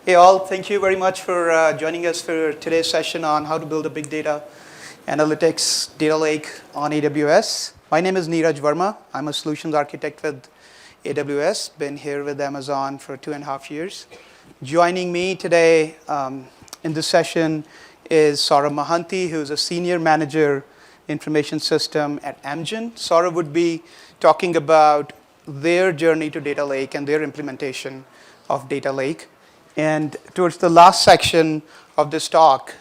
Hey all, thank you very much for joining us for today's session on how to build a big data analytics data lake on AWS. My name is Neeraj Verma. I'm a solutions architect with AWS. Been here with Amazon for 2.5 years. Joining me today in this session is Saurabh Mahanti, who's a senior manager information system at Amgen. Saurabh would be talking about their journey to data lake and their implementation of data lake. And towards the last section of this talk,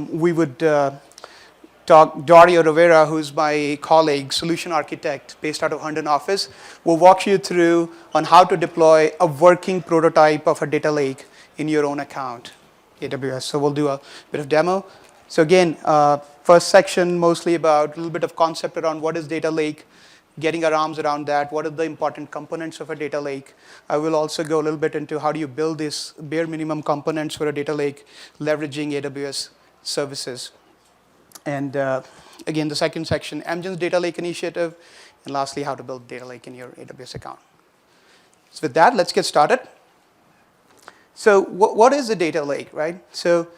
we would talk, Dario Rivera, who's my colleague, solution architect based out of Herndon office, will walk you through on how to deploy a working prototype of a data lake in your own account, AWS. So we'll do a bit of demo. So again, first section mostly about a little bit of concept around what is data lake, getting our arms around that, what are the important components of a data lake. I will also go a little bit into how do you build these bare minimum components for a data lake, leveraging AWS services. And again, the second section, Amgen's data lake initiative, and lastly, how to build data lake in your AWS account. So with that, let's get started. So what is a data lake, right? So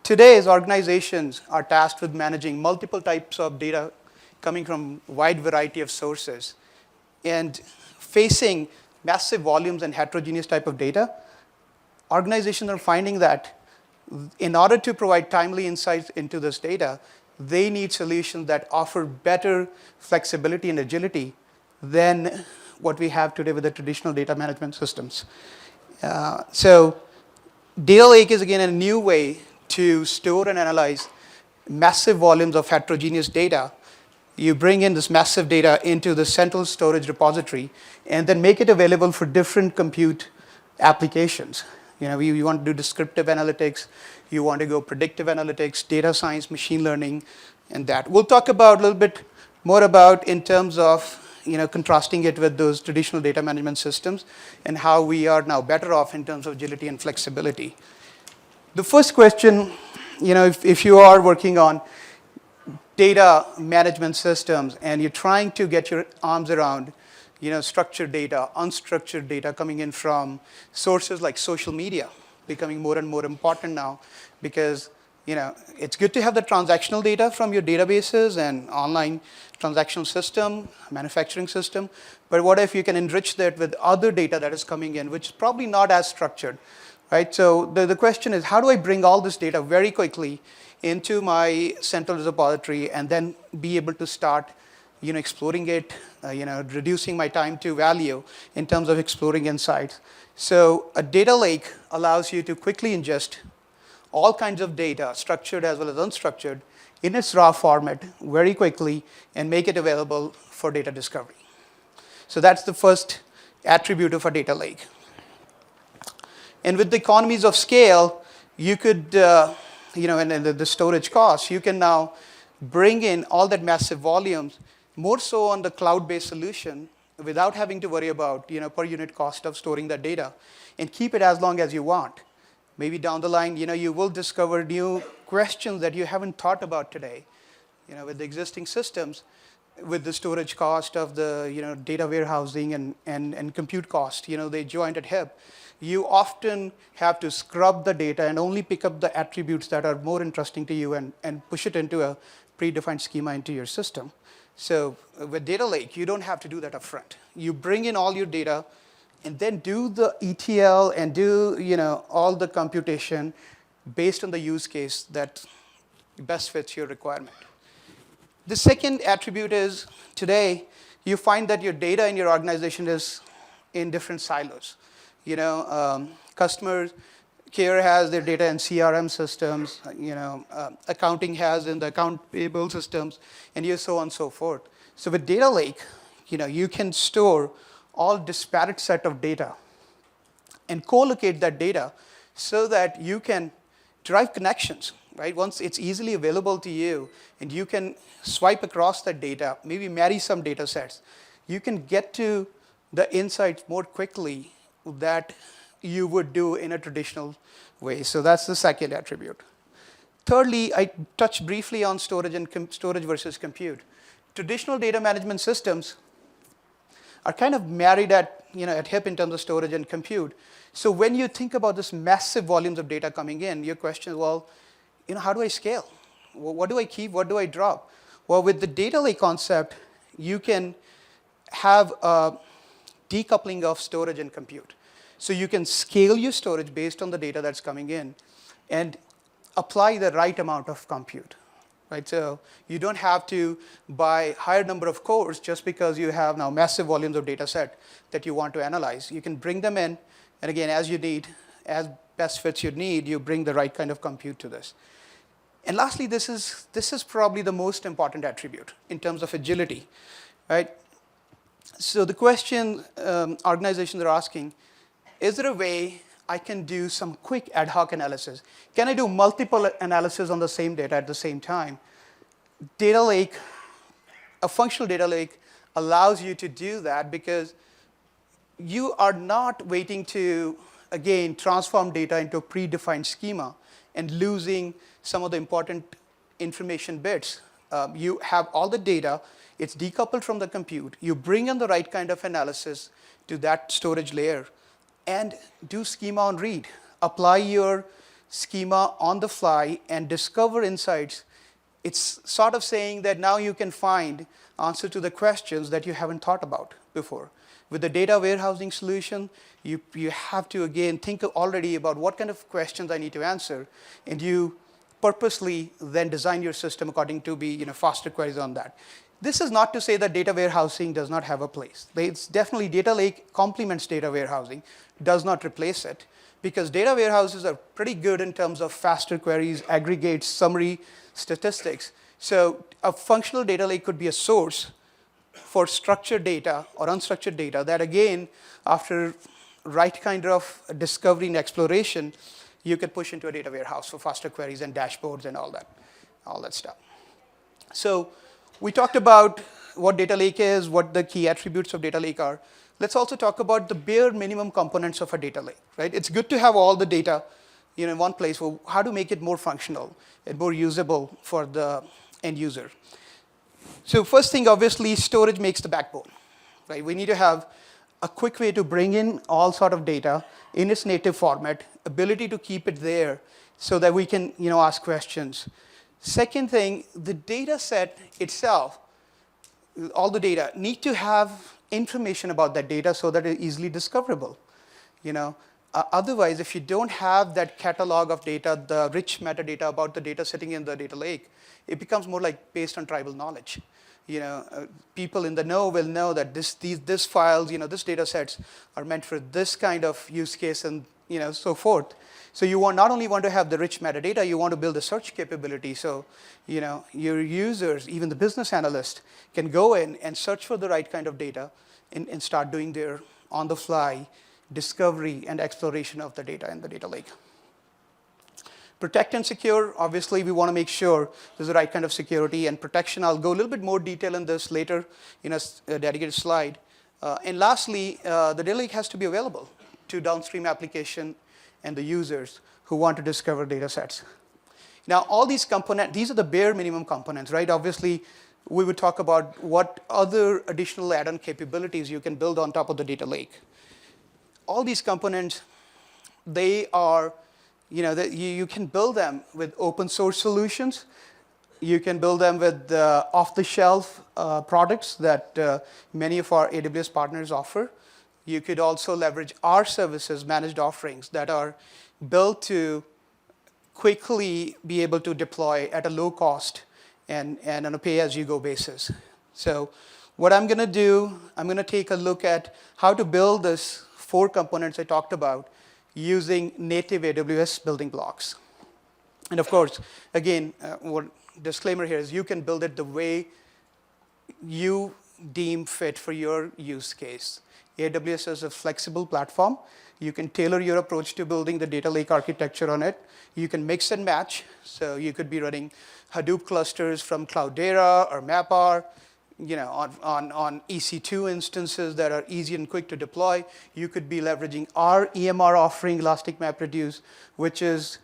today's organizations are tasked with managing multiple types of data coming from a wide variety of sources. And facing massive volumes and heterogeneous type of data, organizations are finding that in order to provide timely insights into this data, they need solutions that offer better flexibility and agility than what we have today with the traditional data management systems. So data lake is again a new way to store and analyze massive volumes of heterogeneous data. You bring in this massive data into the central storage repository and then make it available for different compute applications. You know, you want to do descriptive analytics, you want to go predictive analytics, data science, machine learning, and that. We'll talk about a little bit more about in terms of contrasting it with those traditional data management systems and how we are now better off in terms of agility and flexibility. The first question, if you are working on data management systems and you're trying to get your arms around structured data, unstructured data coming in from sources like social media, becoming more and more important now because it's good to have the transactional data from your databases and online transactional system, manufacturing system, but what if you can enrich that with other data that is coming in, which is probably not as structured, right? So the question is, how do I bring all this data very quickly into my central repository and then be able to start exploring it, reducing my time to value in terms of exploring insights. So a data lake allows you to quickly ingest all kinds of data, structured as well as unstructured, in its raw format very quickly and make it available for data discovery. So that's the first attribute of a data lake. And with the economies of scale, you could and the storage costs, you can now bring in all that massive volumes, more so on the cloud-based solution without having to worry about per unit cost of storing that data and keep it as long as you want. Maybe down the line, you will discover new questions that you haven't thought about today. With the existing systems, with the storage cost of the data warehousing and compute cost, they joined at hip. You often have to scrub the data and only pick up the attributes that are more interesting to you and push it into a predefined schema into your system. So with data lake, you don't have to do that upfront. You bring in all your data and then do the ETL and do all the computation based on the use case that best fits your requirement. The second attribute is today you find that your data in your organization is in different silos. Customer care has their data in CRM systems, accounting has in the account payable systems, and so on and so forth. So with data lake, you can store all disparate set of data and co-locate that data so that you can drive connections, right? Once it's easily available to you and you can swipe across that data, maybe marry some data sets, you can get to the insights more quickly that you would do in a traditional way. So that's the second attribute. Thirdly, I touched briefly on storage and storage versus compute. Traditional data management systems are kind of married at hip in terms of storage and compute. So when you think about this massive volumes of data coming in, your question is, well, how do I scale? What do I keep? What do I drop? Well, with the data lake concept, you can have a decoupling of storage and compute. So you can scale your storage based on the data that's coming in and apply the right amount of compute. Right? So you don't have to buy higher number of cores just because you have now massive volumes of data set that you want to analyze. You can bring them in, and again, as you need, as best fits your need, you bring the right kind of compute to this. And lastly, this is probably the most important attribute in terms of agility, right? So the question organizations are asking, is there a way I can do some quick ad hoc analysis? Can I do multiple analysis on the same data at the same time? Data lake, a functional data lake allows you to do that because you are not waiting to, again, transform data into a predefined schema and losing some of the important information bits. You have all the data. It's decoupled from the compute. You bring in the right kind of analysis to that storage layer and do schema on read. Apply your schema on the fly and discover insights. It's sort of saying that now you can find answer to the questions that you haven't thought about before. With the data warehousing solution, you have to, again, think already about what kind of questions I need to answer, and you purposely then design your system according to be faster queries on that. This is not to say that data warehousing does not have a place. It's definitely data lake complements data warehousing, does not replace it, because data warehouses are pretty good in terms of faster queries, aggregates, summary, statistics. So a functional data lake could be a source for structured data or unstructured data that, again, after right kind of discovery and exploration, you could push into a data warehouse for faster queries and dashboards and all that stuff. So we talked about what data lake is, what the key attributes of data lake are. Let's also talk about the bare minimum components of a data lake, right? It's good to have all the data in one place. Well, how to make it more functional and more usable for the end user? So first thing, obviously, storage makes the backbone, right? We need to have a quick way to bring in all sort of data in its native format, ability to keep it there so that we can ask questions. Second thing, the data set itself, all the data, need to have information about that data so that it's easily discoverable. Otherwise, if you don't have that catalog of data, the rich metadata about the data sitting in the data lake, it becomes more like based on tribal knowledge. People in the know will know that this files, this data sets are meant for this kind of use case and so forth. So you not only want to have the rich metadata, you want to build a search capability. So your users, even the business analyst, can go in and search for the right kind of data and start doing their on-the-fly discovery and exploration of the data in the data lake. Protect and secure, obviously, we want to make sure there's the right kind of security and protection. I'll go a little bit more detail in this later in a dedicated slide. And lastly, the data lake has to be available to downstream application and the users who want to discover data sets. Now, all these components, these are the bare minimum components, right? Obviously, we would talk about what other additional add-on capabilities you can build on top of the data lake. All these components, they are, you can build them with open source solutions. You can build them with off-the-shelf products that many of our AWS partners offer. You could also leverage our services, managed offerings that are built to quickly be able to deploy at a low cost and on a pay-as-you-go basis. So what I'm going to do, I'm going to take a look at how to build this 4 components I talked about using native AWS building blocks. And of course, again, what disclaimer here is you can build it the way you deem fit for your use case. AWS is a flexible platform. You can tailor your approach to building the data lake architecture on it. You can mix and match. So you could be running Hadoop clusters from Cloudera or MapR, on EC2 instances that are easy and quick to deploy. You could be leveraging our EMR offering, Elastic MapReduce, which is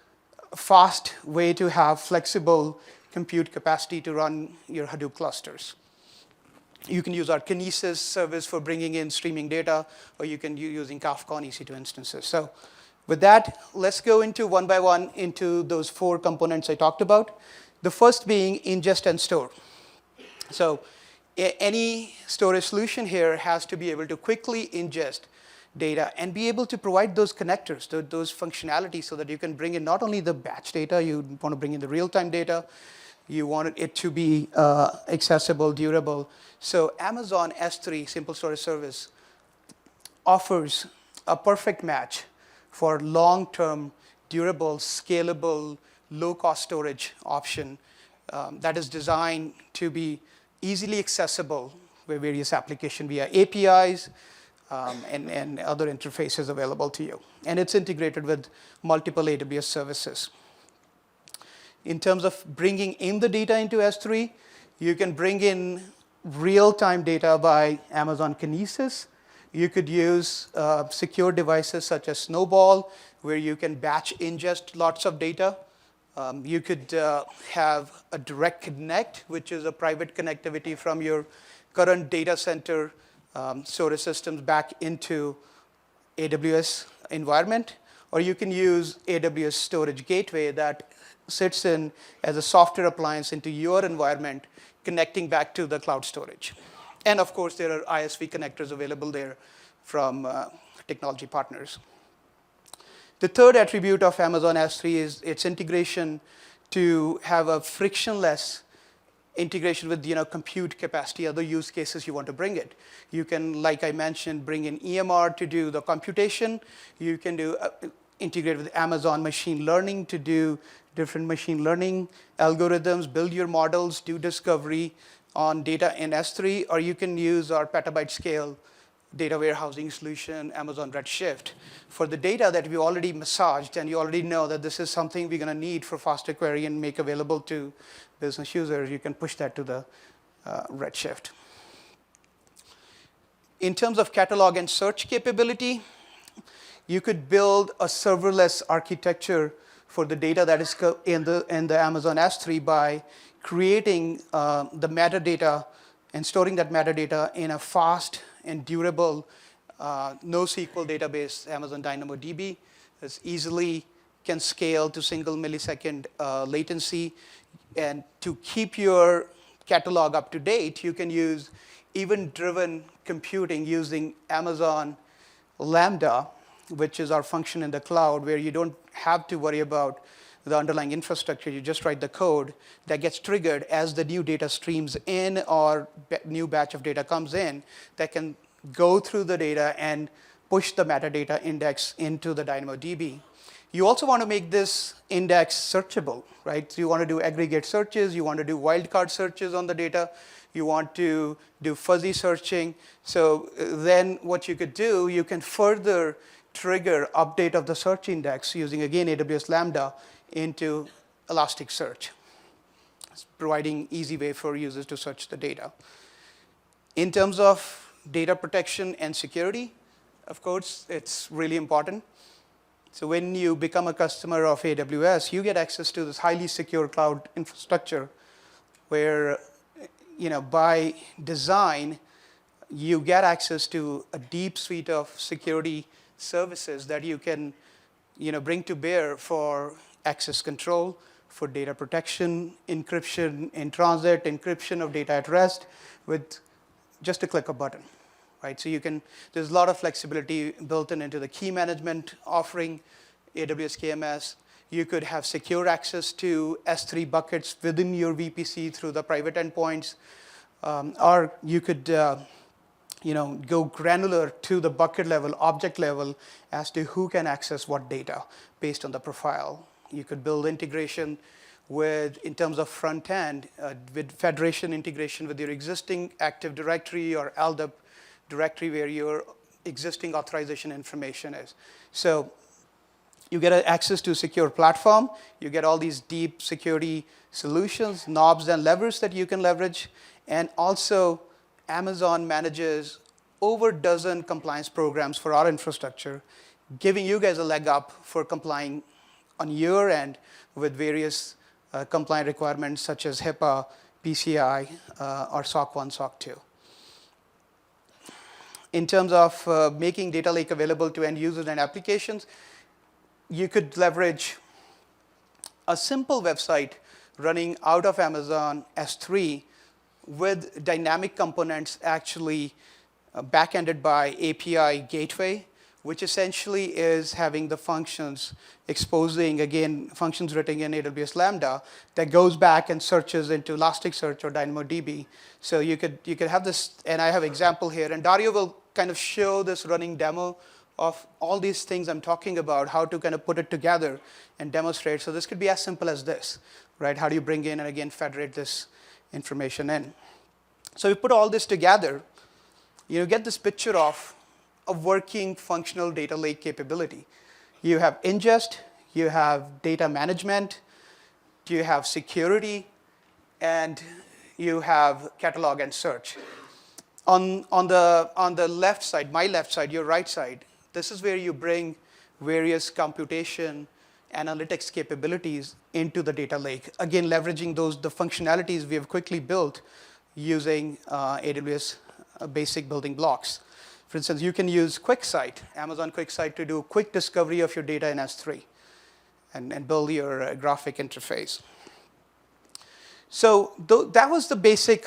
a fast way to have flexible compute capacity to run your Hadoop clusters. You can use our Kinesis service for bringing in streaming data, or you can use using Kafka on EC2 instances. So with that, let's go into one by one into those 4 components I talked about. The first being ingest and store. So any storage solution here has to be able to quickly ingest data and be able to provide those connectors, those functionalities, so that you can bring in not only the batch data, you want to bring in the real-time data, you want it to be accessible, durable. So Amazon S3, Simple Storage Service, offers a perfect match for long-term, durable, scalable, low-cost storage option that is designed to be easily accessible with various applications via APIs and other interfaces available to you. And it's integrated with multiple AWS services. In terms of bringing in the data into S3, you can bring in real-time data by Amazon Kinesis. You could use secure devices such as Snowball, where you can batch ingest lots of data. You could have a direct connect, which is a private connectivity from your current data center storage systems back into AWS environment. Or you can use AWS Storage Gateway that sits in as a software appliance into your environment, connecting back to the cloud storage. And of course, there are ISV connectors available there from technology partners. The third attribute of Amazon S3 is its integration to have a frictionless integration with compute capacity, other use cases you want to bring it. You can, like I mentioned, bring in EMR to do the computation. You can do integrate with Amazon machine learning to do different machine learning algorithms, build your models, do discovery on data in S3, or you can use our petabyte scale data warehousing solution, Amazon Redshift, for the data that we already massaged, and you already know that this is something we're going to need for faster query and make available to business users. You can push that to the Redshift. In terms of catalog and search capability, you could build a serverless architecture for the data that is in the Amazon S3 by creating the metadata and storing that metadata in a fast and durable NoSQL database, Amazon DynamoDB. This easily can scale to single millisecond latency. And to keep your catalog up to date, you can use event-driven computing using Amazon Lambda, which is our function in the cloud, where you don't have to worry about the underlying infrastructure. You just write the code that gets triggered as the new data streams in or new batch of data comes in that can go through the data and push the metadata index into the DynamoDB. You also want to make this index searchable, right? So you want to do aggregate searches. You want to do wildcard searches on the data. You want to do fuzzy searching. So then what you could do, you can further trigger update of the search index using, again, AWS Lambda into Elasticsearch. It's providing easy way for users to search the data. In terms of data protection and security, of course, it's really important. So when you become a customer of AWS, you get access to this highly secure cloud infrastructure where, by design, you get access to a deep suite of security services that you can, bring to bear for access control, for data protection, encryption in transit, encryption of data at rest with just a click of a button, right? So there's a lot of flexibility built into the key management offering, AWS KMS. You could have secure access to S3 buckets within your VPC through the private endpoints, or you could go granular to the bucket level, object level, as to who can access what data based on the profile. You could build integration in terms of front end, with federation integration with your existing Active Directory or LDAP directory where your existing authorization information is. So you get access to a secure platform. You get all these deep security solutions, knobs and levers that you can leverage. And also, Amazon manages over a dozen compliance programs for our infrastructure, giving you guys a leg up for complying on your end with various compliant requirements such as HIPAA, PCI, or SOC 1, SOC 2. in terms of making data lake available to end users and applications, you could leverage a simple website running out of Amazon S3 with dynamic components actually backended by API gateway, which essentially is having the functions exposing, again, functions written in AWS Lambda that goes back and searches into Elasticsearch or DynamoDB. So you could have this, and I have an example here, and Dario will kind of show this running demo of all these things I'm talking about, how to kind of put it together and demonstrate. So this could be as simple as this, right? How do you bring in and again federate this information in? So we put all this together, you get this picture of a working functional data lake capability. You have ingest, you have data management, you have security, and you have catalog and search. On the left side, my left side, your right side, this is where you bring various computation analytics capabilities into the data lake. Again, leveraging the functionalities we have quickly built using AWS basic building blocks. For instance, you can use QuickSight, Amazon QuickSight, to do quick discovery of your data in S3 and build your graphic interface. So that was the basic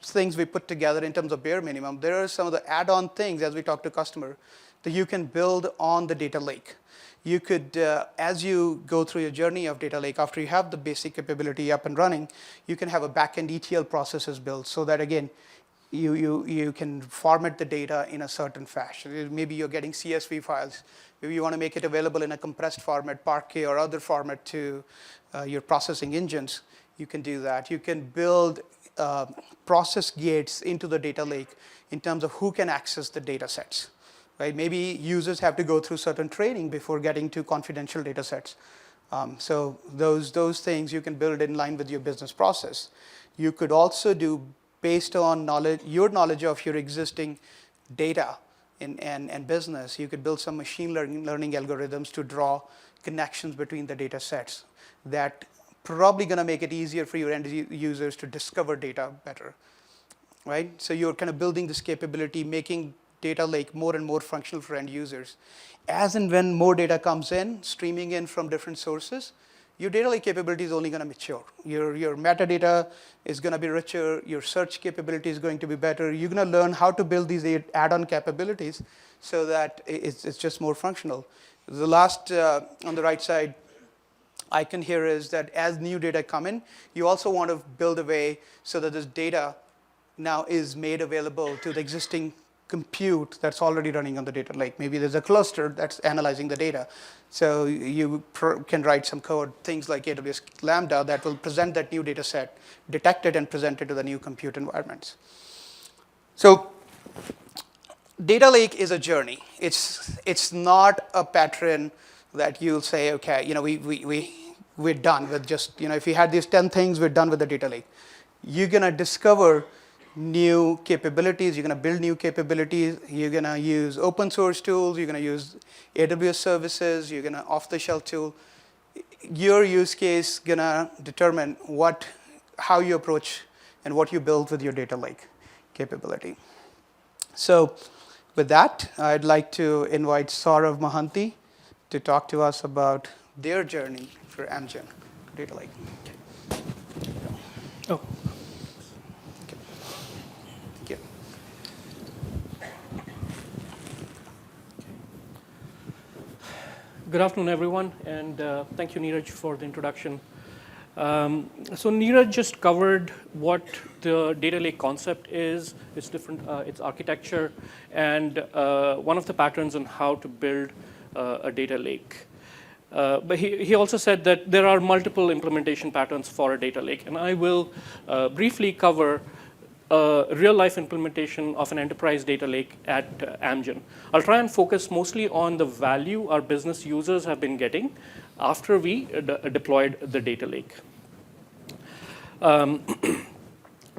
things we put together in terms of bare minimum. There are some of the add-on things as we talk to customer that you can build on the data lake. You could, as you go through your journey of data lake, after you have the basic capability up and running, you can have a backend ETL processes built so that, again, you can format the data in a certain fashion. Maybe you're getting CSV files. Maybe you want to make it available in a compressed format, Parquet or other format to your processing engines. You can do that. You can build process gates into the data lake in terms of who can access the data sets. Right? Maybe users have to go through certain training before getting to confidential data sets. So those things you can build in line with your business process. You could also do based on your knowledge of your existing data and business. You could build some machine learning algorithms to draw connections between the data sets that probably going to make it easier for your end users to discover data better, right? So you're kind of building this capability, making data lake more and more functional for end users. As and when more data comes in, streaming in from different sources, your data lake capability is only going to mature. Your metadata is going to be richer. Your search capability is going to be better. You're going to learn how to build these add-on capabilities so that it's just more functional. The last, on the right side, icon here is that as new data come in, you also want to build a way so that this data now is made available to the existing compute that's already running on the data lake. Maybe there's a cluster that's analyzing the data. So you can write some code, things like AWS Lambda, that will present that new data set, detect it, and present it to the new compute environments. So data lake is a journey. It's not a pattern that you'll say, okay, we're done with just, if you had these 10 things, we're done with the data lake. You're going to discover new capabilities. You're going to build new capabilities. You're going to use open source tools. You're going to use AWS services. You're going to off-the-shelf tool. Your use case going to determine how you approach and what you build with your data lake capability. So with that, I'd like to invite Saurav Mohanty to talk to us about their journey for Amgen data lake. Oh. Okay. Thank you. Good afternoon, everyone, and thank you, Neeraj, for the introduction. So Neeraj just covered what the data lake concept is, its different, its architecture, and one of the patterns on how to build a data lake. But he also said that there are multiple implementation patterns for a data lake, and I will briefly cover a real-life implementation of an enterprise data lake at Amgen. I'll try and focus mostly on the value our business users have been getting after we deployed the data lake.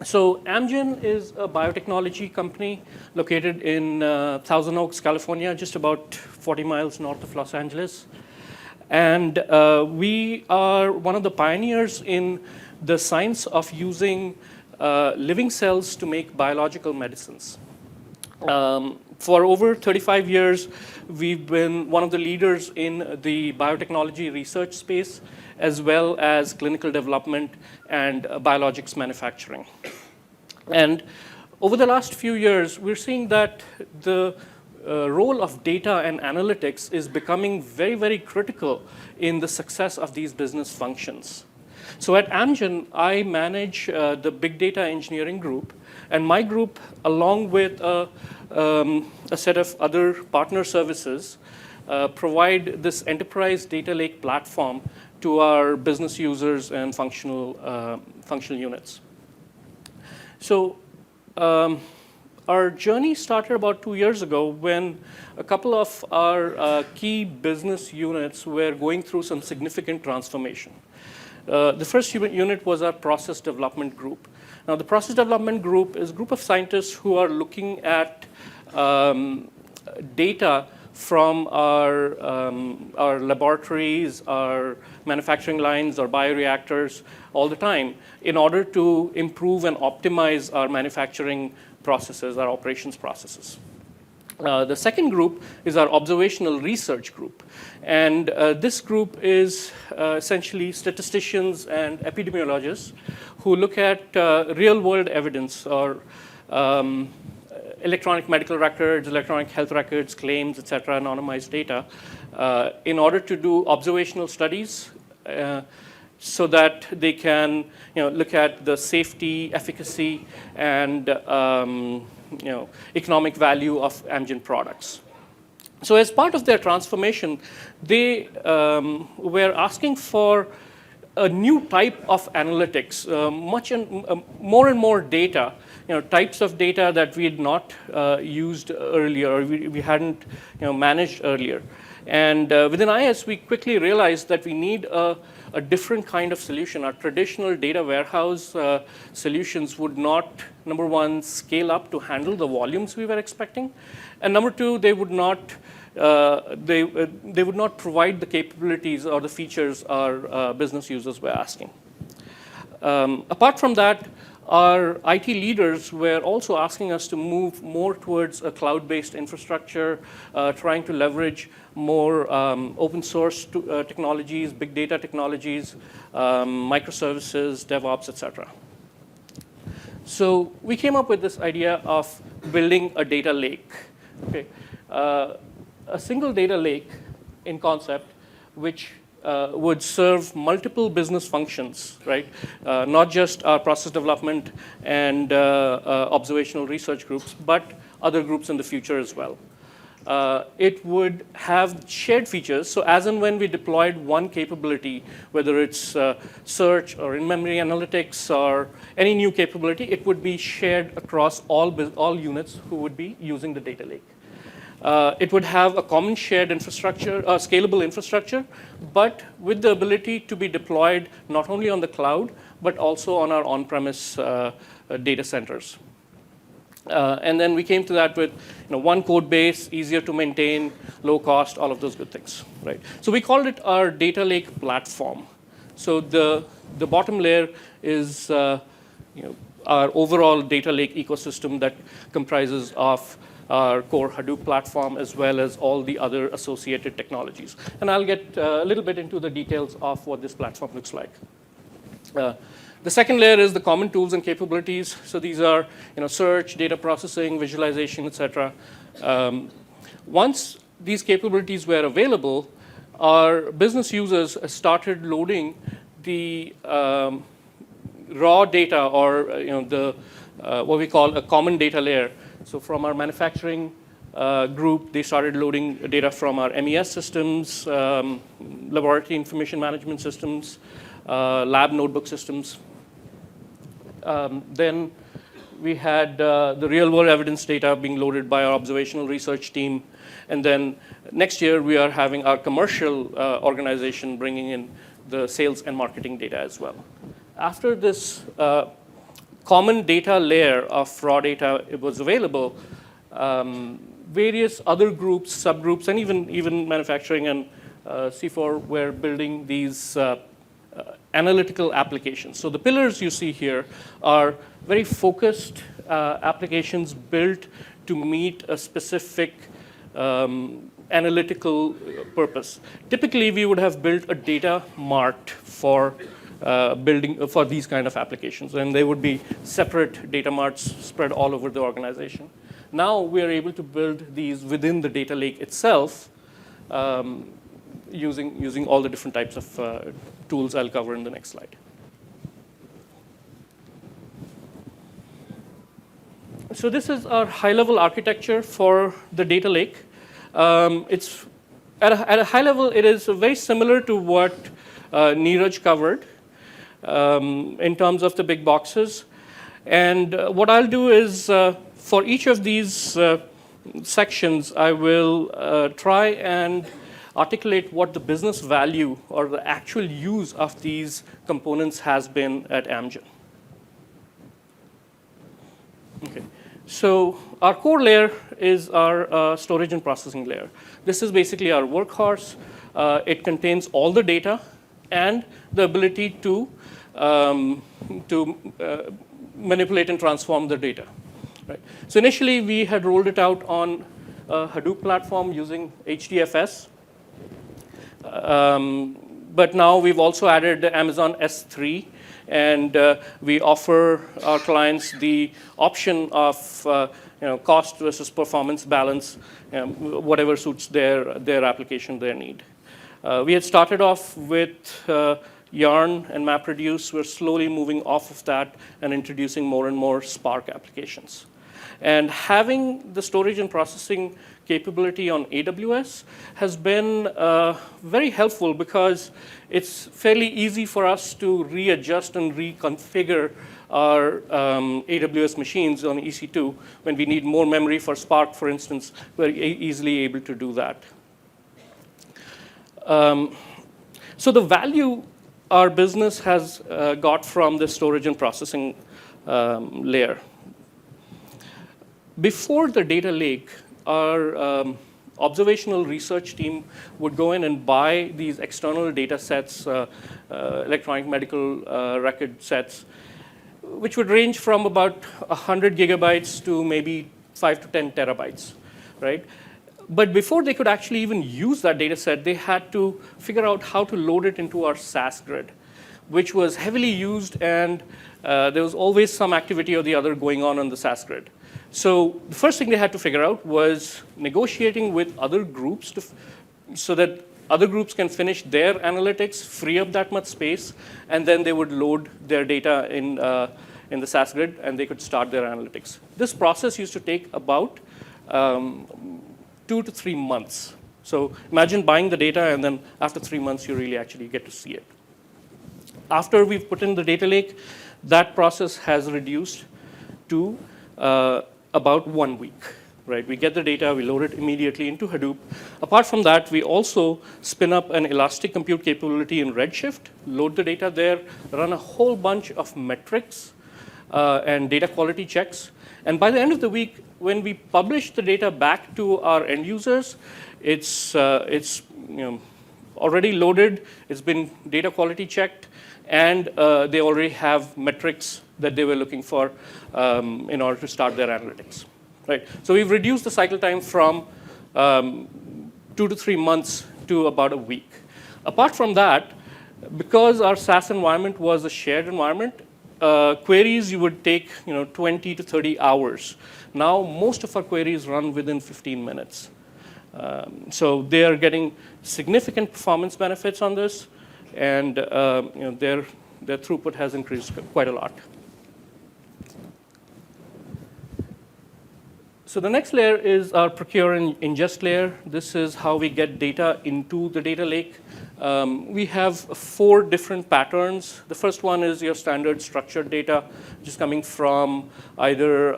So Amgen is a biotechnology company located in Thousand Oaks, California, just about 40 miles north of Los Angeles. And we are one of the pioneers in the science of using living cells to make biological medicines. For over 35 years, we've been one of the leaders in the biotechnology research space, as well as clinical development and biologics manufacturing. And over the last few years, we're seeing that the role of data and analytics is becoming very, very critical in the success of these business functions. So at Amgen, I manage the big data engineering group, and my group, along with a set of other partner services, provide this enterprise data lake platform to our business users and functional units. So our journey started about 2 years ago when a couple of our key business units were going through some significant transformation. The first unit was our process development group. Now, the process development group is a group of scientists who are looking at data from our laboratories, our manufacturing lines, our bioreactors all the time in order to improve and optimize our manufacturing processes, our operations processes. The second group is our observational research group. And this group is essentially statisticians and epidemiologists who look at real-world evidence or electronic medical records, electronic health records, claims, et cetera, anonymized data, in order to do observational studies so that they can look at the safety, efficacy, and economic value of Amgen products. So as part of their transformation, they were asking for a new type of analytics, more and more data, types of data that we had not used earlier, or we hadn't managed earlier. And within IS, we quickly realized that we need a different kind of solution. Our traditional data warehouse solutions would not, number one, scale up to handle the volumes we were expecting, and number two, they would not provide the capabilities or the features our business users were asking. Apart from that, our IT leaders were also asking us to move more towards a cloud-based infrastructure, trying to leverage more open source technologies, big data technologies, microservices, DevOps, et cetera. So we came up with this idea of building a data lake. Okay. A single data lake in concept, which would serve multiple business functions, right? Not just our process development and observational research groups, but other groups in the future as well. It would have shared features, so as and when we deployed one capability, whether it's search or in-memory analytics or any new capability, it would be shared across all units who would be using the data lake. It would have a common shared infrastructure, scalable infrastructure, but with the ability to be deployed not only on the cloud, but also on our on-premise data centers. And then we came to that with one code base, easier to maintain, low cost, all of those good things, right? So we called it our data lake platform. So the bottom layer is our overall data lake ecosystem that comprises of our core Hadoop platform, as well as all the other associated technologies. And I'll get a little bit into the details of what this platform looks like. The second layer is the common tools and capabilities. So these are search, data processing, visualization, et cetera. Once these capabilities were available, our business users started loading the raw data, or what we call a common data layer. So from our manufacturing group, they started loading data from our MES systems, laboratory information management systems, lab notebook systems. Then we had the real-world evidence data being loaded by our observational research team. And then next year, we are having our commercial organization bringing in the sales and marketing data as well. After this common data layer of raw data was available, various other groups, subgroups, and even manufacturing and C4 were building these analytical applications. So the pillars you see here are very focused applications built to meet a specific analytical purpose. Typically, we would have built a data mart for building for these kind of applications, and they would be separate data marts spread all over the organization. Now we are able to build these within the data lake itself, using all the different types of tools I'll cover in the next slide. So this is our high-level architecture for the data lake. It's at a high level, it is very similar to what Neeraj covered in terms of the big boxes. And what I'll do is, for each of these sections, I will try and articulate what the business value or the actual use of these components has been at Amgen. Okay. So our core layer is our storage and processing layer. This is basically our workhorse. It contains all the data and the ability to manipulate and transform the data. Right. So initially, we had rolled it out on a Hadoop platform using HDFS. But now we've also added the Amazon S3, and we offer our clients the option of cost versus performance balance, whatever suits their application, their need. We had started off with Yarn and MapReduce. We're slowly moving off of that and introducing more and more Spark applications. And having the storage and processing capability on AWS has been very helpful because it's fairly easy for us to readjust and reconfigure our AWS machines on EC2 when we need more memory for Spark, for instance. We're easily able to do that. So the value our business has got from the storage and processing layer. Before the data lake, our observational research team would go in and buy these external data sets, electronic medical record sets, which would range from about 100 gigabytes to maybe 5 to 10 terabytes, right? But before they could actually even use that data set, they had to figure out how to load it into our SAS grid, which was heavily used, and there was always some activity or the other going on the SAS grid. So the first thing they had to figure out was negotiating with other groups so that other groups can finish their analytics, free up that much space, and then they would load their data in the SAS grid, and they could start their analytics. This process used to take about 2 to 3 months. So imagine buying the data, and then after 3 months, you really actually get to see it. After we've put in the data lake, that process has reduced to about 1 week. Right? We get the data, we load it immediately into Hadoop. Apart from that, we also spin up an elastic compute capability in Redshift, load the data there, run a whole bunch of metrics and data quality checks. And by the end of the week, when we publish the data back to our end users, it's already loaded, it's been data quality checked, and they already have metrics that they were looking for in order to start their analytics. Right? So we've reduced the cycle time from 2 to 3 months to about a week. Apart from that, because our SAS environment was a shared environment, queries you would take 20 to 30 hours. Now most of our queries run within 15 minutes. So they are getting significant performance benefits on this, and their throughput has increased quite a lot. So the next layer is our procure and ingest layer. This is how we get data into the data lake. We have 4 different patterns. The first one is your standard structured data, which is coming from either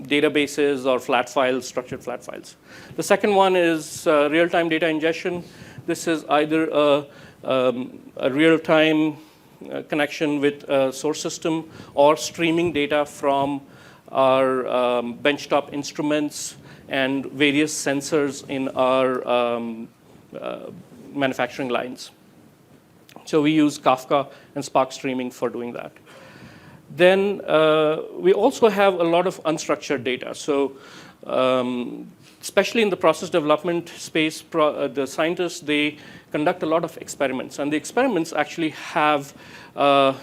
databases or flat files, structured flat files. The second one is real-time data ingestion. This is either a real-time connection with a source system or streaming data from our benchtop instruments and various sensors in our manufacturing lines. So we use Kafka and Spark Streaming for doing that. Then we also have a lot of unstructured data. So especially in the process development space, the scientists, they conduct a lot of experiments. And the experiments actually have the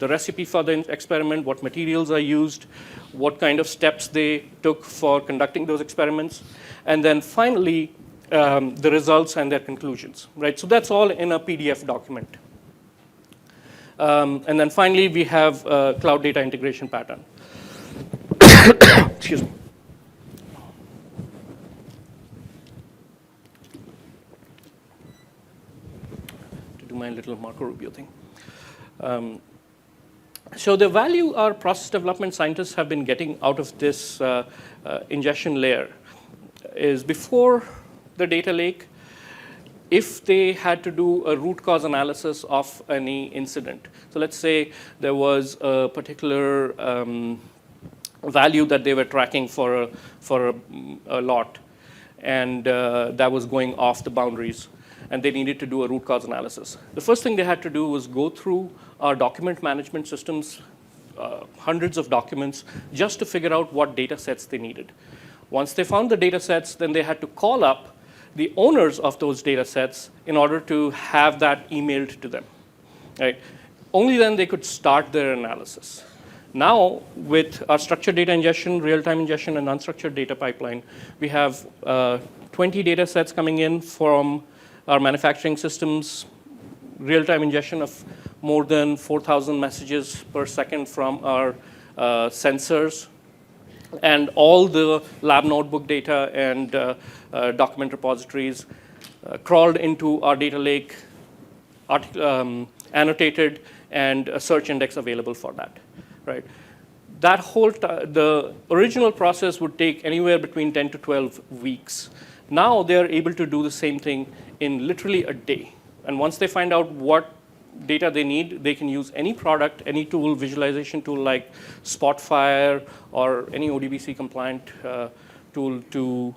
recipe for the experiment, what materials are used, what kind of steps they took for conducting those experiments, and then finally, the results and their conclusions, right? So that's all in a PDF document. And then finally, we have a cloud data integration pattern. Excuse me. To do my little Marco Rubio thing. So the value our process development scientists have been getting out of this ingestion layer is before the data lake, if they had to do a root cause analysis of any incident. So let's say there was a particular value that they were tracking for a lot, and that was going off the boundaries, and they needed to do a root cause analysis. The first thing they had to do was go through our document management systems, hundreds of documents, just to figure out what data sets they needed. Once they found the data sets, then they had to call up the owners of those data sets in order to have that emailed to them, right? Only then they could start their analysis. Now, with our structured data ingestion, real-time ingestion, and unstructured data pipeline, we have 20 data sets coming in from our manufacturing systems, real-time ingestion of more than 4,000 messages per second from our sensors, and all the lab notebook data and document repositories crawled into our data lake, annotated, and a search index available for that, right? That whole the original process would take anywhere between 10 to 12 weeks. Now they're able to do the same thing in literally a day. And once they find out what data they need, they can use any product, any tool, visualization tool like Spotfire or any ODBC compliant tool to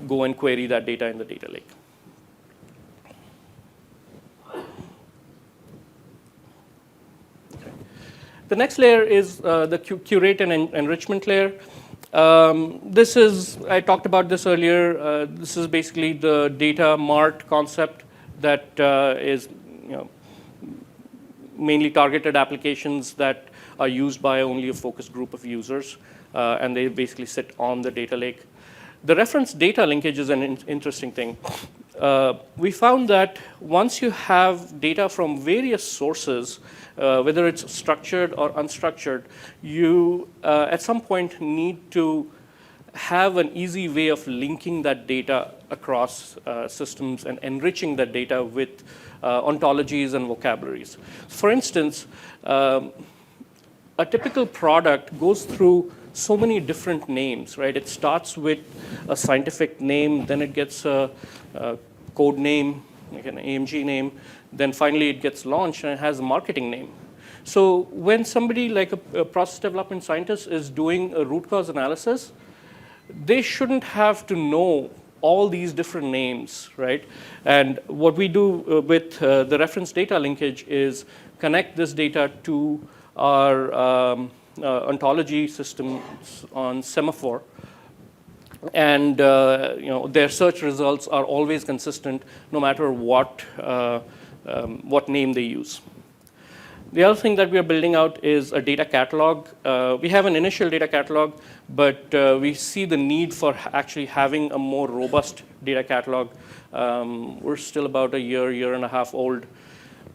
go and query that data in the data lake. Okay. The next layer is the curate and enrichment layer. This is, I talked about this earlier. This is basically the data mart concept that is, mainly targeted applications that are used by only a focused group of users, and they basically sit on the data lake. The reference data linkage is an interesting thing. We found that once you have data from various sources, whether it's structured or unstructured, you at some point need to have an easy way of linking that data across systems and enriching that data with ontologies and vocabularies. For instance, a typical product goes through so many different names, right? It starts with a scientific name, then it gets a code name, like an AMG name, then finally it gets launched and it has a marketing name. So when somebody like a process development scientist is doing a root cause analysis, they shouldn't have to know all these different names, right? And what we do with the reference data linkage is connect this data to our ontology systems on Semaphore, and their search results are always consistent no matter what name they use. The other thing that we are building out is a data catalog. We have an initial data catalog, but we see the need for actually having a more robust data catalog. We're still about a year and a half old.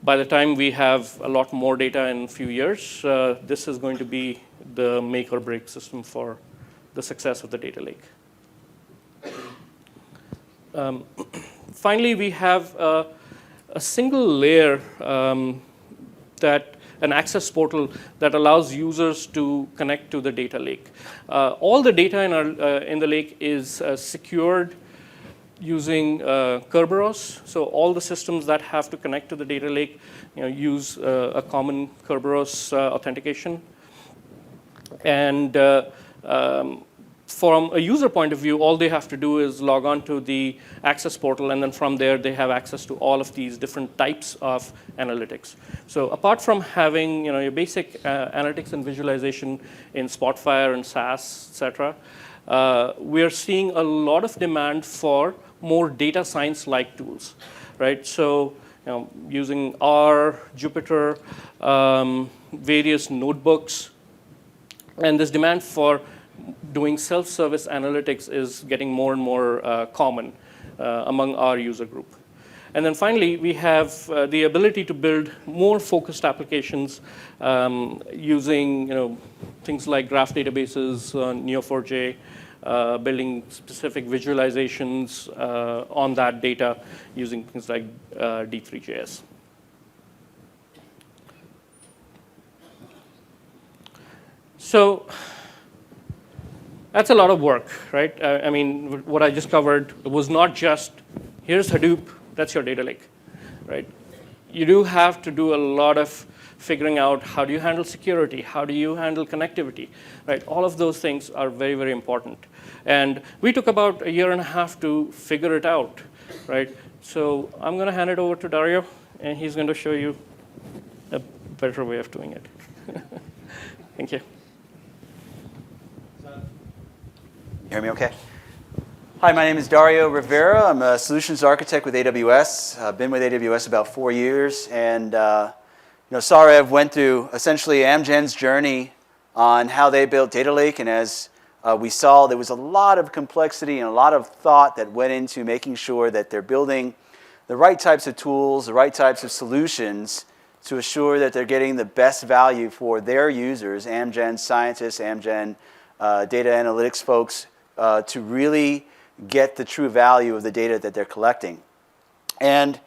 By the time we have a lot more data in a few years, this is going to be the make or break system for the success of the data lake. Finally, we have a single layer an access portal that allows users to connect to the data lake. All the data in the lake is secured using Kerberos. So all the systems that have to connect to the data lake use a common Kerberos authentication. And from a user point of view, all they have to do is log on to the Access portal, and then from there, they have access to all of these different types of analytics. So apart from having your basic analytics and visualization in Spotfire and SAS, et cetera, we are seeing a lot of demand for more data science-like tools, right? So using R, Jupyter, various notebooks, and this demand for doing self-service analytics is getting more and more common among our user group. And then finally, we have the ability to build more focused applications using things like graph databases, Neo4j, building specific visualizations on that data using things like D3.js. So that's a lot of work, right? I mean, what I just covered was not just, here's Hadoop, that's your data lake, right? You do have to do a lot of figuring out how do you handle security, how do you handle connectivity, right? All of those things are very, very important. And we took about a year and a half to figure it out, right? So I'm going to hand it over to Dario, and he's going to show you a better way of doing it. Thank you. You hear me okay? Hi, my name is Dario Rivera. I'm a solutions architect with AWS. I've been with AWS about 4 years. And Saurav went through essentially Amgen's journey on how they built data lake. And as we saw, there was a lot of complexity and a lot of thought that went into making sure that they're building the right types of tools, the right types of solutions to assure that they're getting the best value for their users, Amgen scientists, Amgen data analytics folks, to really get the true value of the data that they're collecting. And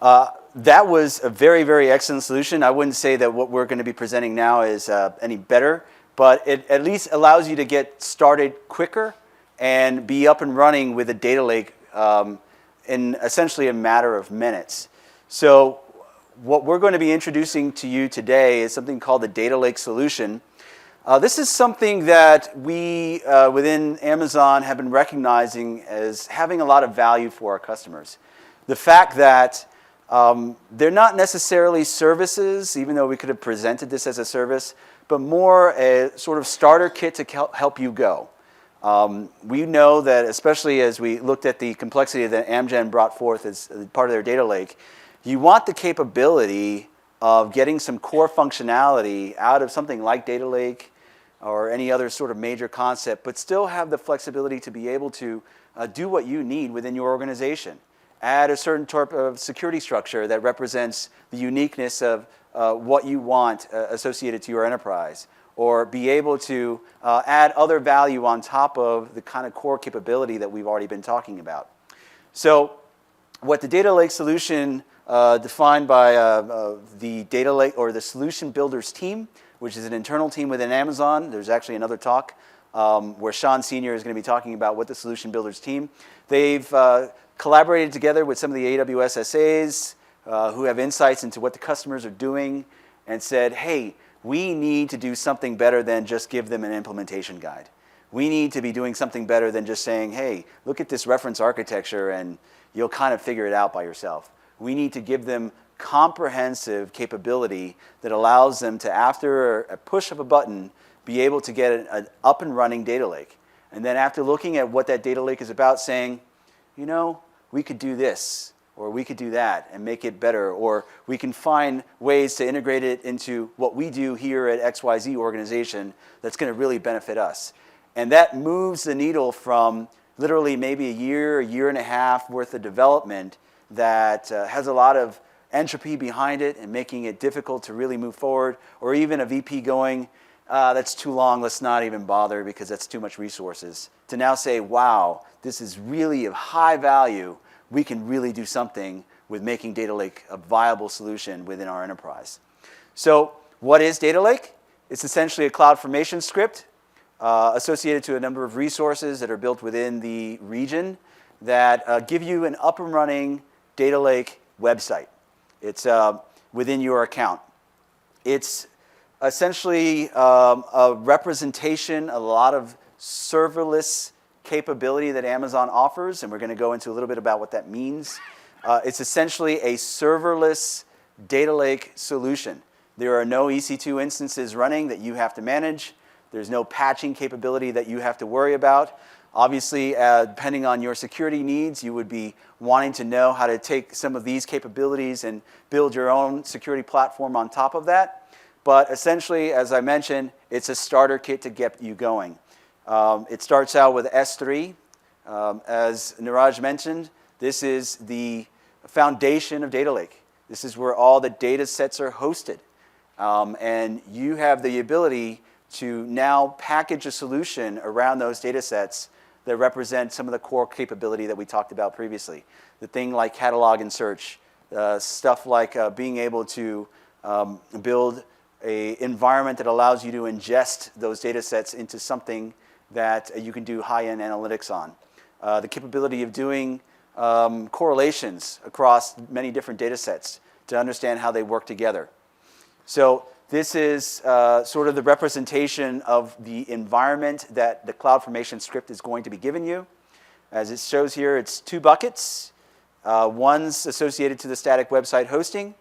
that was a very, very excellent solution. I wouldn't say that what we're going to be presenting now is any better, but it at least allows you to get started quicker and be up and running with a data lake in essentially a matter of minutes. So what we're going to be introducing to you today is something called the data lake solution. This is something that we within Amazon have been recognizing as having a lot of value for our customers. The fact that they're not necessarily services, even though we could have presented this as a service, but more a sort of starter kit to help you go. We know that, especially as we looked at the complexity that Amgen brought forth as part of their data lake, you want the capability of getting some core functionality out of something like data lake or any other sort of major concept, but still have the flexibility to be able to do what you need within your organization. Add a certain type of security structure that represents the uniqueness of what you want associated to your enterprise, or be able to add other value on top of the kind of core capability that we've already been talking about. So what the data lake solution defined by the data lake or the solution builders team, which is an internal team within Amazon. There's actually another talk where Sean Sr. is going to be talking about what the solution builders team. They've collaborated together with some of the AWS SAs who have insights into what the customers are doing and said, hey, we need to do something better than just give them an implementation guide. We need to be doing something better than just saying, hey, look at this reference architecture and you'll kind of figure it out by yourself. We need to give them comprehensive capability that allows them to, after a push of a button, be able to get an up and running data lake. And then after looking at what that data lake is about, saying, we could do this, or we could do that and make it better, or we can find ways to integrate it into what we do here at XYZ organization that's going to really benefit us. And that moves the needle from literally maybe a year and a half worth of development that has a lot of entropy behind it and making it difficult to really move forward, or even a VP going, that's too long, let's not even bother because that's too much resources, to now say, wow, this is really of high value. We can really do something with making data lake a viable solution within our enterprise. So what is data lake? It's essentially a cloud formation script associated to a number of resources that are built within the region that give you an up and running data lake website. It's within your account. It's essentially a representation of a lot of serverless capability that Amazon offers, and we're going to go into a little bit about what that means. It's essentially a serverless data lake solution. There are no EC2 instances running that you have to manage. There's no patching capability that you have to worry about. Obviously, depending on your security needs, you would be wanting to know how to take some of these capabilities and build your own security platform on top of that. But essentially, as I mentioned, it's a starter kit to get you going. It starts out with S3. As Niraj mentioned, this is the foundation of data lake. This is where all the data sets are hosted. And you have the ability to now package a solution around those data sets that represent some of the core capability that we talked about previously. The thing like catalog and search, stuff like being able to build an environment that allows you to ingest those data sets into something that you can do high-end analytics on. The capability of doing correlations across many different data sets to understand how they work together. So this is sort of the representation of the environment that the CloudFormation script is going to be giving you. As it shows here, it's 2 buckets. One's associated to the static website hosting.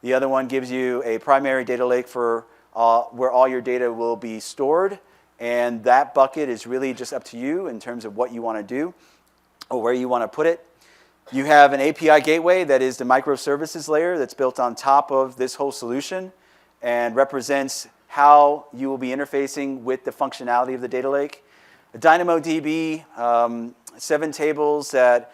The other one gives you a primary data lake for where all your data will be stored. And that bucket is really just up to you in terms of what you want to do or where you want to put it. You have an API gateway that is the microservices layer that's built on top of this whole solution and represents how you will be interfacing with the functionality of the data lake. A DynamoDB, 7 tables that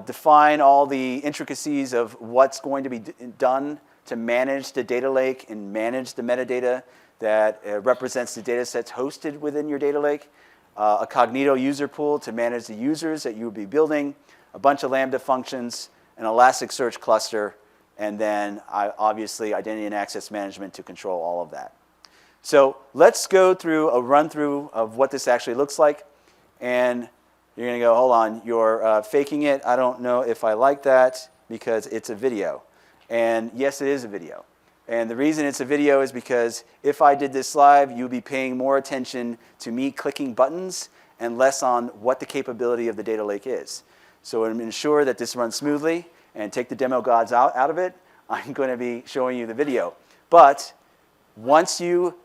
define all the intricacies of what's going to be done to manage the data lake and manage the metadata that represents the data sets hosted within your data lake. A Cognito user pool to manage the users that you will be building, a bunch of Lambda functions, an Elasticsearch cluster, and then obviously identity and access management to control all of that. So let's go through a run-through of what this actually looks like. And you're going to go, hold on, you're faking it. I don't know if I like that because it's a video. And yes, it is a video. And the reason it's a video is because if I did this live, you'd be paying more attention to me clicking buttons and less on what the capability of the data lake is. So to ensure that this runs smoothly and take the demo gods out of it, I'm going to be showing you the video. But once you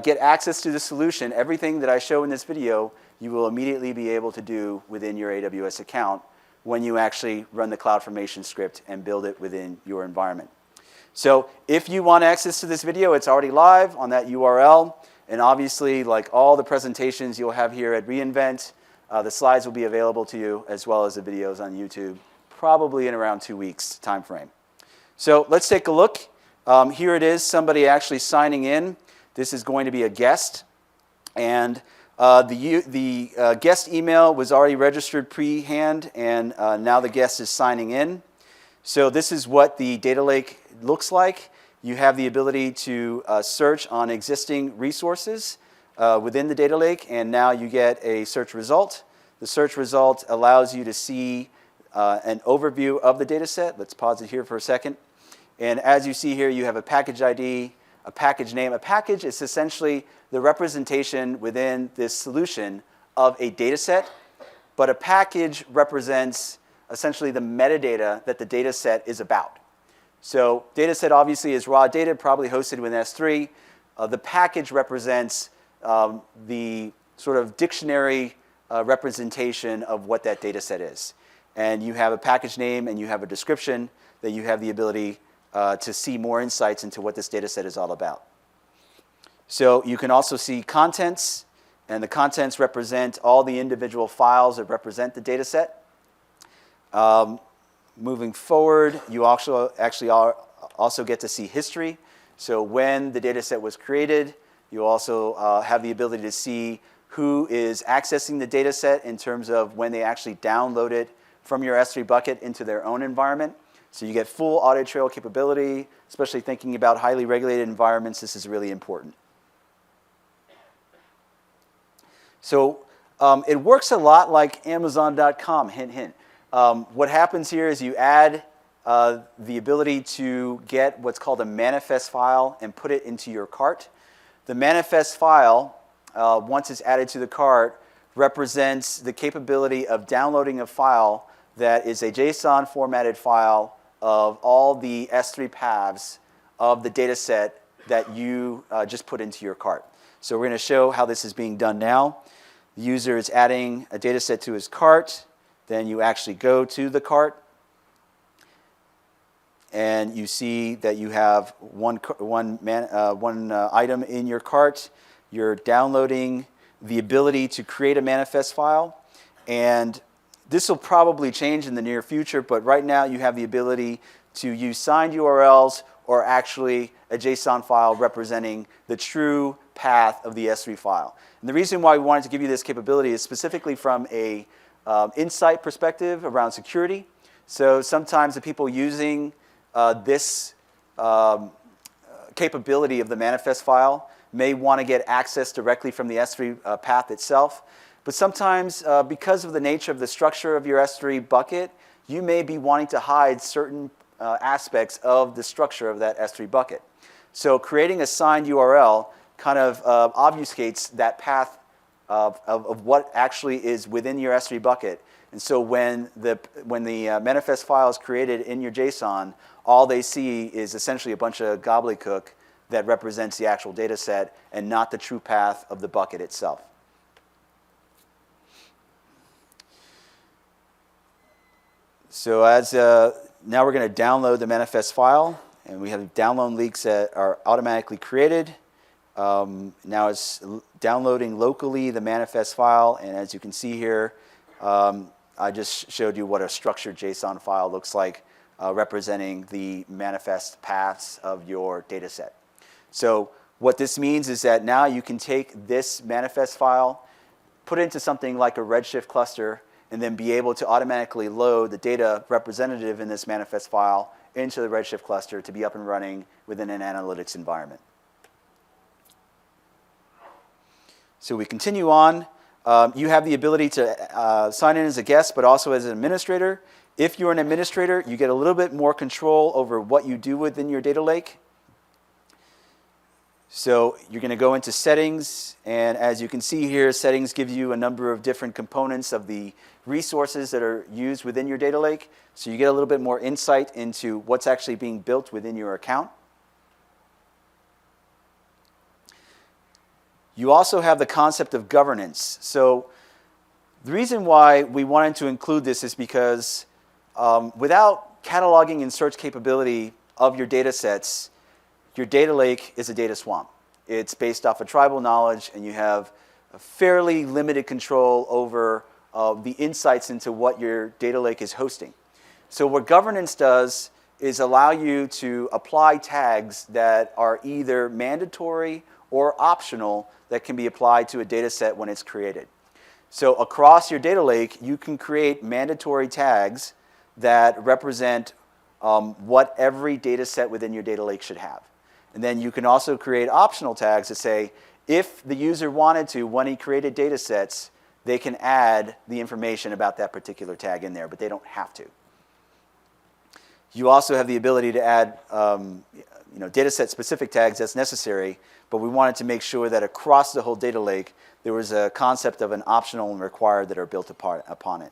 get access to the solution, everything that I show in this video, you will immediately be able to do within your AWS account when you actually run the CloudFormation script and build it within your environment. So if you want access to this video, it's already live on that URL. And obviously, like all the presentations you'll have here at reInvent, the slides will be available to you as well as the videos on YouTube, probably in around 2 weeks time frame. So let's take a look. Here it is, somebody actually signing in. This is going to be a guest. And the guest email was already registered pre-hand, and now the guest is signing in. So this is what the data lake looks like. You have the ability to search on existing resources within the data lake, and now you get a search result. The search result allows you to see an overview of the data set. Let's pause it here for a second. And as you see here, you have a package ID, a package name. A package is essentially the representation within this solution of a data set, but a package represents essentially the metadata that the data set is about. So data set obviously is raw data, probably hosted with S3. The package represents the sort of dictionary representation of what that data set is. And you have a package name and you have a description that you have the ability to see more insights into what this data set is all about. So you can also see contents, and the contents represent all the individual files that represent the data set. Moving forward, you also get to see history. So when the data set was created, you also have the ability to see who is accessing the data set in terms of when they actually download it from your S3 bucket into their own environment. So you get full audit trail capability, especially thinking about highly regulated environments. This is really important. So it works a lot like Amazon.com, hint, hint. What happens here is you add the ability to get what's called a manifest file and put it into your cart. The manifest file, once it's added to the cart, represents the capability of downloading a file that is a JSON formatted file of all the S3 paths of the data set that you just put into your cart. So we're going to show how this is being done now. The user is adding a data set to his cart. Then you actually go to the cart, and you see that you have one item in your cart. You're downloading the ability to create a manifest file. And this will probably change in the near future, but right now you have the ability to use signed URLs or actually a JSON file representing the true path of the S3 file. And the reason why we wanted to give you this capability is specifically from a insight perspective around security. So sometimes the people using this capability of the manifest file may want to get access directly from the S3 path itself. But sometimes, because of the nature of the structure of your S3 bucket, you may be wanting to hide certain aspects of the structure of that S3 bucket. So creating a signed URL kind of obfuscates that path of what actually is within your S3 bucket. And so when the manifest file is created in your JSON, all they see is essentially a bunch of gobbledygook that represents the actual data set and not the true path of the bucket itself. So now we're going to download the manifest file, and we have download links that are automatically created. Now it's downloading locally the manifest file, and as you can see here, I just showed you what a structured JSON file looks like, representing the manifest paths of your data set. So what this means is that now you can take this manifest file, put it into something like a Redshift cluster, and then be able to automatically load the data representative in this manifest file into the Redshift cluster to be up and running within an analytics environment. So we continue on. You have the ability to sign in as a guest, but also as an administrator. If you're an administrator, you get a little bit more control over what you do within your data lake. So you're going to go into settings, and as you can see here, settings give you a number of different components of the resources that are used within your data lake. So you get a little bit more insight into what's actually being built within your account. You also have the concept of governance. So the reason why we wanted to include this is because without cataloging and search capability of your data sets, your data lake is a data swamp. It's based off of tribal knowledge, and you have a fairly limited control over the insights into what your data lake is hosting. So what governance does is allow you to apply tags that are either mandatory or optional that can be applied to a data set when it's created. So across your data lake, you can create mandatory tags that represent what every data set within your data lake should have. And then you can also create optional tags that say, if the user wanted to, when he created data sets, they can add the information about that particular tag in there, but they don't have to. You also have the ability to add data set specific tags as necessary, but we wanted to make sure that across the whole data lake, there was a concept of an optional and required that are built upon it.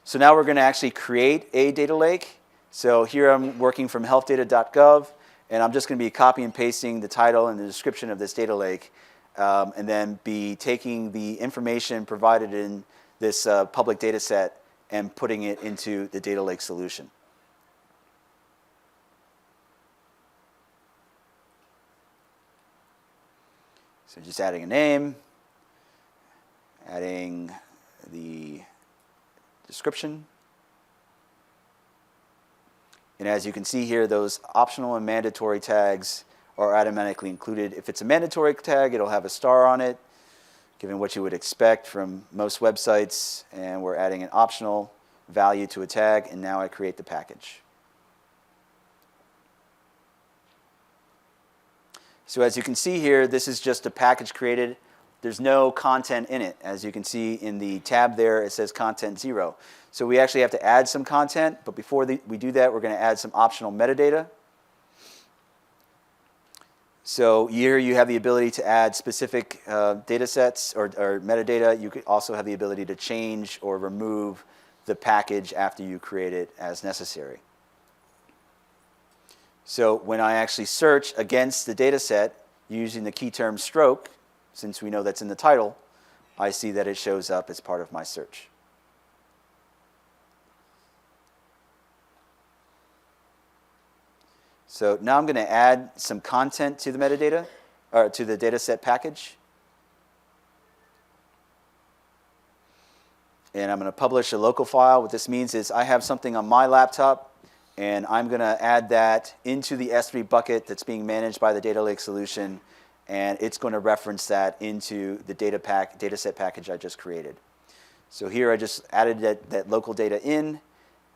So now we're going to actually create a data lake. So here I'm working from healthdata.gov, and I'm just going to be copy and pasting the title and the description of this data lake, and then be taking the information provided in this public data set and putting it into the data lake solution. So just adding a name, adding the description. And as you can see here, those optional and mandatory tags are automatically included. If it's a mandatory tag, it'll have a star on it, given what you would expect from most websites. And we're adding an optional value to a tag, and now I create the package. So as you can see here, this is just a package created. There's no content in it. As you can see in the tab there, it says content 0. So we actually have to add some content, but before we do that, we're going to add some optional metadata. So here you have the ability to add specific data sets or metadata. You could also have the ability to change or remove the package after you create it as necessary. So when I actually search against the data set using the key term stroke, since we know that's in the title, I see that it shows up as part of my search. So now I'm going to add some content to the metadata, or to the data set package. And I'm going to publish a local file. What this means is I have something on my laptop, and I'm going to add that into the S3 bucket that's being managed by the data lake solution, and it's going to reference that into the data set package I just created. So here I just added that local data in,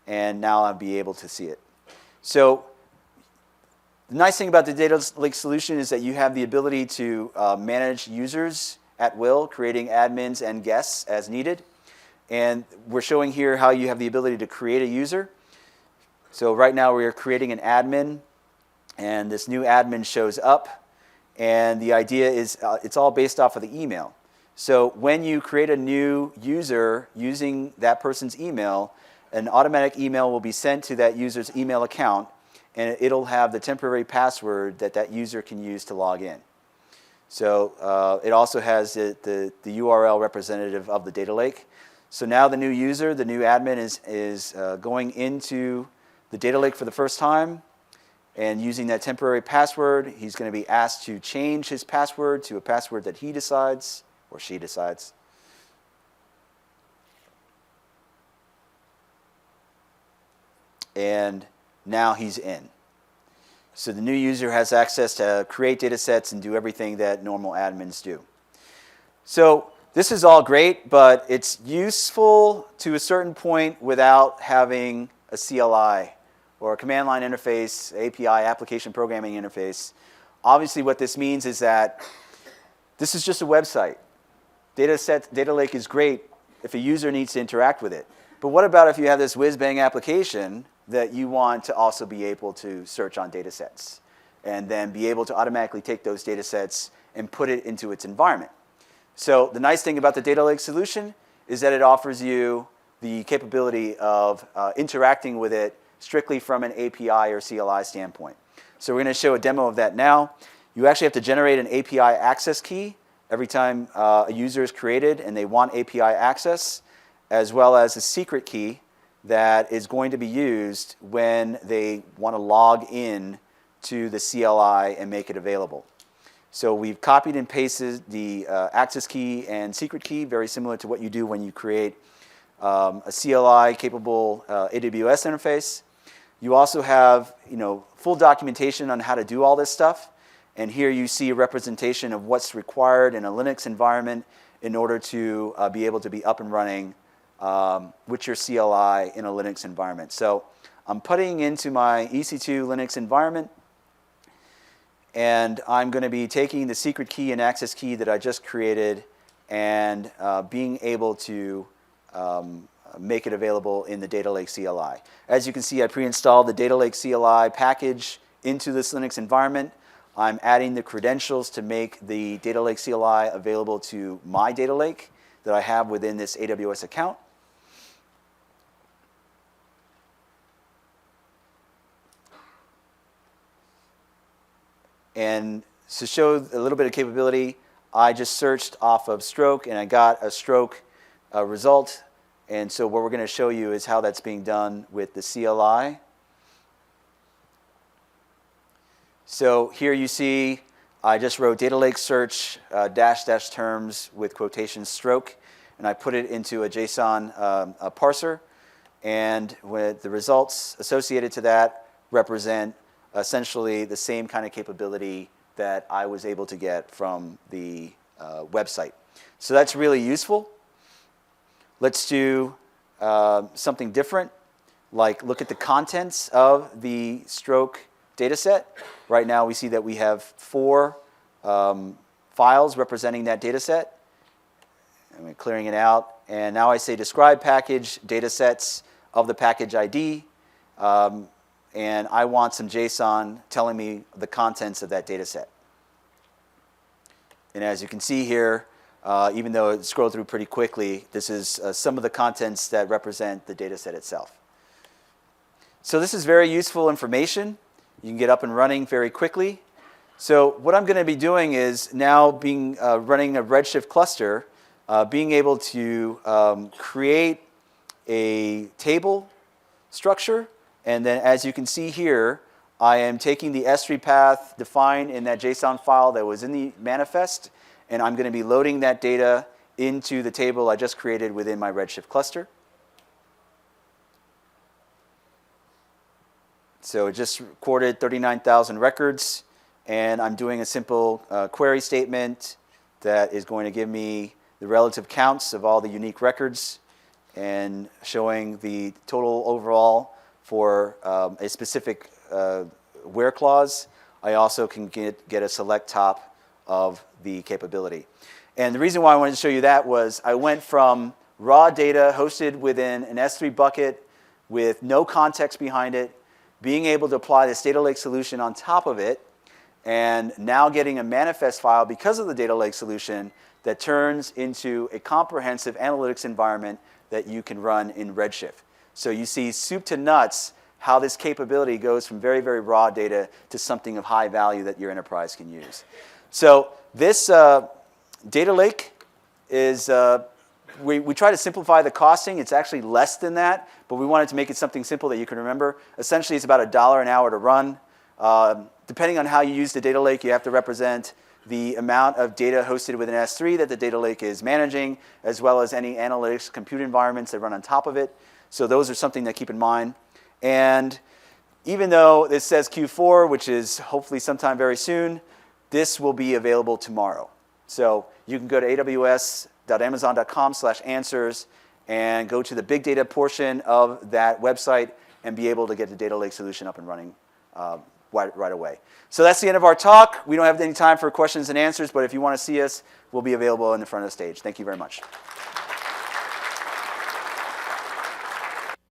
and now I'll be able to see it. So the nice thing about the data lake solution is that you have the ability to manage users at will, creating admins and guests as needed. And we're showing here how you have the ability to create a user. So right now we are creating an admin, and this new admin shows up. And the idea is it's all based off of the email. So when you create a new user using that person's email, an automatic email will be sent to that user's email account, and it'll have the temporary password that that user can use to log in. So it also has the URL representative of the data lake. So now the new user, the new admin, is going into the data lake for the first time, and using that temporary password, he's going to be asked to change his password to a password that he decides, or she decides. And now he's in. So the new user has access to create data sets and do everything that normal admins do. So this is all great, but it's useful to a certain point without having a CLI or a command line interface, API, application programming interface. Obviously what this means is that this is just a website. Data lake is great if a user needs to interact with it. But what about if you have this whiz-bang application that you want to also be able to search on data sets and then be able to automatically take those data sets and put it into its environment? So the nice thing about the data lake solution is that it offers you the capability of interacting with it strictly from an API or CLI standpoint. So we're going to show a demo of that now. You actually have to generate an API access key every time a user is created and they want API access, as well as a secret key that is going to be used when they want to log in to the CLI and make it available. So we've copied and pasted the access key and secret key, very similar to what you do when you create a CLI-capable AWS interface. You also have full documentation on how to do all this stuff. And here you see a representation of what's required in a Linux environment in order to be able to be up and running with your CLI in a Linux environment. So I'm putting into my EC2 Linux environment, and I'm going to be taking the secret key and access key that I just created and being able to make it available in the Data Lake CLI. As you can see, I pre-installed the Data Lake CLI package into this Linux environment. I'm adding the credentials to make the Data Lake CLI available to my data lake that I have within this AWS account. And to show a little bit of capability, I just searched off of stroke, and I got a stroke result. And so what we're going to show you is how that's being done with the CLI. So here you see I just wrote data lake search -- terms with quotation stroke, and I put it into a JSON parser. And with the results associated to that represent essentially the same kind of capability that I was able to get from the website. So that's really useful. Let's do something different, like look at the contents of the stroke data set. Right now we see that we have 4 files representing that data set. I'm clearing it out. And now I say describe package data sets of the package ID. And I want some JSON telling me the contents of that data set. And as you can see here, even though it scrolled through pretty quickly, this is some of the contents that represent the data set itself. So this is very useful information. You can get up and running very quickly. So what I'm going to be doing is now running a Redshift cluster, being able to create a table structure. And then as you can see here, I am taking the S3 path defined in that JSON file that was in the manifest, and I'm going to be loading that data into the table I just created within my Redshift cluster. So it just recorded 39,000 records, and I'm doing a simple query statement that is going to give me the relative counts of all the unique records and showing the total overall for a specific where clause. I also can get a select top of the capability. And the reason why I wanted to show you that was I went from raw data hosted within an S3 bucket with no context behind it, being able to apply this data lake solution on top of it, and now getting a manifest file because of the data lake solution that turns into a comprehensive analytics environment that you can run in Redshift. So you see soup to nuts how this capability goes from very, very raw data to something of high value that your enterprise can use. So this data lake is, we try to simplify the costing. It's actually less than that, but we wanted to make it something simple that you can remember. Essentially, it's about $1 an hour to run. Depending on how you use the data lake, you have to represent the amount of data hosted within S3 that the data lake is managing, as well as any analytics compute environments that run on top of it. So those are something to keep in mind. And even though this says Q4, which is hopefully sometime very soon, this will be available tomorrow. So you can go to aws.amazon.com/answers and go to the big data portion of that website and be able to get the data lake solution up and running right away. So that's the end of our talk. We don't have any time for questions and answers, but if you want to see us, we'll be available in the front of the stage. Thank you very much.